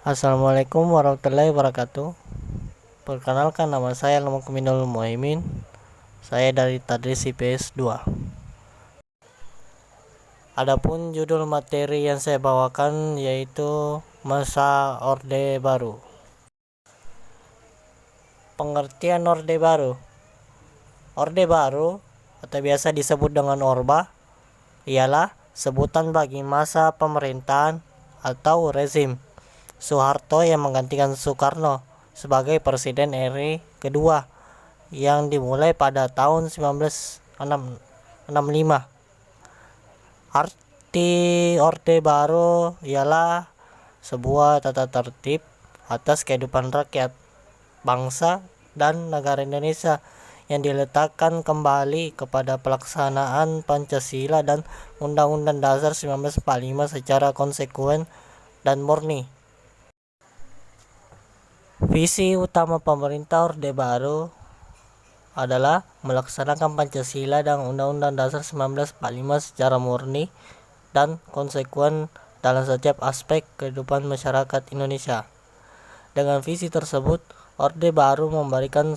Assalamualaikum warahmatullahi wabarakatuh. Perkenalkan, nama saya Muhammad Muhaimin. Saya dari Tadris IPS 2. Adapun judul materi yang saya bawakan yaitu masa Orde Baru. Pengertian Orde Baru. Orde Baru atau biasa disebut dengan Orba ialah sebutan bagi masa pemerintahan atau rezim Soeharto yang menggantikan Soekarno sebagai Presiden RI kedua yang dimulai pada tahun 1965. Arti Orde Baru ialah sebuah tata tertib atas kehidupan rakyat, bangsa, dan negara Indonesia yang diletakkan kembali kepada pelaksanaan Pancasila dan Undang-Undang Dasar 1945 secara konsekuen dan murni. Visi utama pemerintah Orde Baru adalah melaksanakan Pancasila dan Undang-Undang Dasar 1945 secara murni dan konsekuen dalam setiap aspek kehidupan masyarakat Indonesia. Dengan visi tersebut, Orde Baru memberikan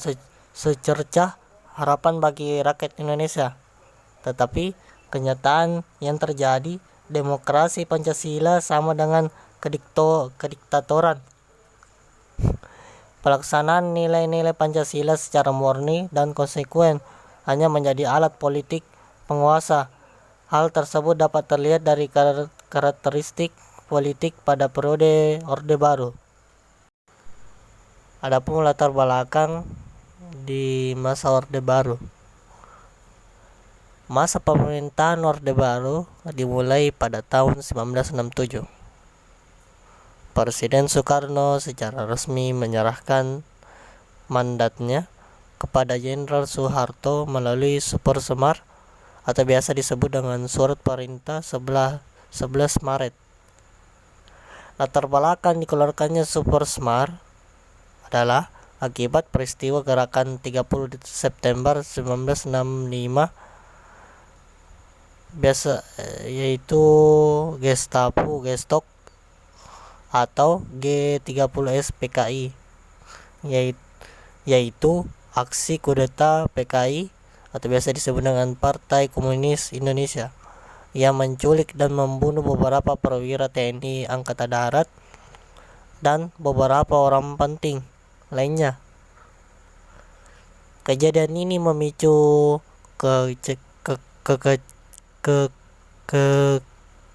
secercah harapan bagi rakyat Indonesia. Tetapi kenyataan yang terjadi, demokrasi Pancasila sama dengan kediktatoran. Pelaksanaan nilai-nilai Pancasila secara murni dan konsekuen hanya menjadi alat politik penguasa. Hal tersebut dapat terlihat dari karakteristik politik pada periode Orde Baru. Adapun latar belakang di masa Orde Baru. Masa pemerintahan Orde Baru dimulai pada tahun 1967. Presiden Soekarno secara resmi menyerahkan mandatnya kepada Jenderal Soeharto melalui Super Semar atau biasa disebut dengan Surat Perintah 11 Maret. Latar belakang dikeluarkannya Super Semar adalah akibat peristiwa gerakan 30 September 1965 yaitu Gestok atau G30S PKI, yaitu aksi kudeta PKI atau biasa disebut dengan Partai Komunis Indonesia yang menculik dan membunuh beberapa perwira TNI Angkatan Darat dan beberapa orang penting lainnya. Kejadian ini memicu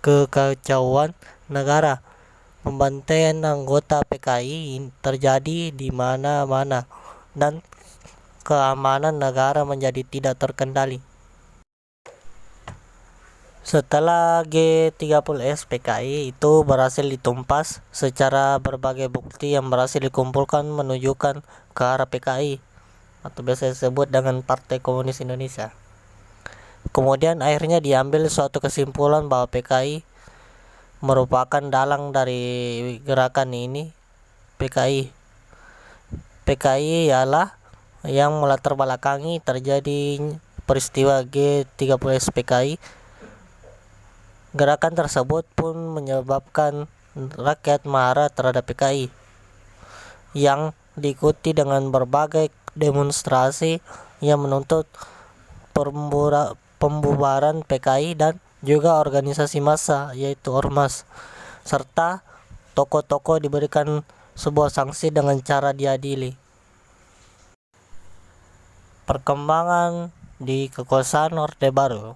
kekacauan negara. Pembantaian anggota PKI terjadi di mana-mana dan keamanan negara menjadi tidak terkendali. Setelah G30S PKI itu berhasil ditumpas, secara berbagai bukti yang berhasil dikumpulkan menunjukkan ke arah PKI atau biasa disebut dengan Partai Komunis Indonesia. Kemudian akhirnya diambil suatu kesimpulan bahwa PKI merupakan dalang dari gerakan ini. PKI ialah yang melatar belakangi terjadi peristiwa G30S PKI. Gerakan tersebut pun menyebabkan rakyat marah terhadap PKI yang diikuti dengan berbagai demonstrasi yang menuntut pembubaran PKI dan juga organisasi massa yaitu ormas, serta tokoh-tokoh diberikan sebuah sanksi dengan cara diadili. Perkembangan di kekuasaan Orde Baru.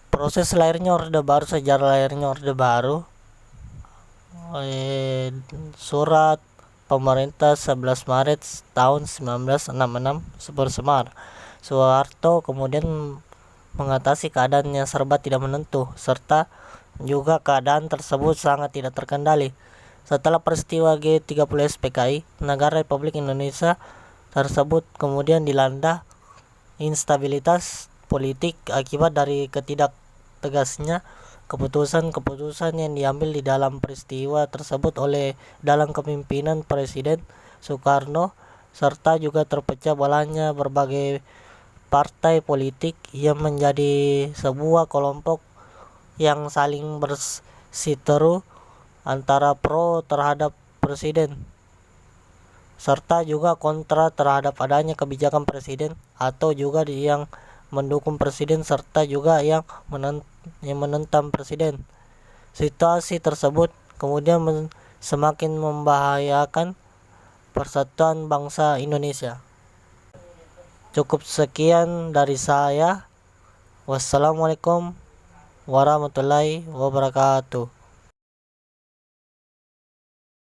Proses lahirnya Orde Baru, sejarah lahirnya Orde Baru. Surat Pemerintah 11 Maret tahun 1966 Super Semar. Soeharto kemudian mengatasi keadaan yang serba tidak menentu, serta juga keadaan tersebut sangat tidak terkendali. Setelah peristiwa G30S PKI, negara Republik Indonesia tersebut kemudian dilanda instabilitas politik akibat dari ketidaktegasnya keputusan-keputusan yang diambil di dalam peristiwa tersebut dalam kepemimpinan Presiden Soekarno, serta juga terpecah belahnya berbagai partai politik yang menjadi sebuah kelompok yang saling bersiteru antara pro terhadap presiden, serta juga kontra terhadap adanya kebijakan presiden, atau juga yang mendukung presiden serta juga yang menentang presiden. Situasi tersebut kemudian semakin membahayakan persatuan bangsa Indonesia. Cukup sekian dari saya. Wassalamualaikum warahmatullahi wabarakatuh.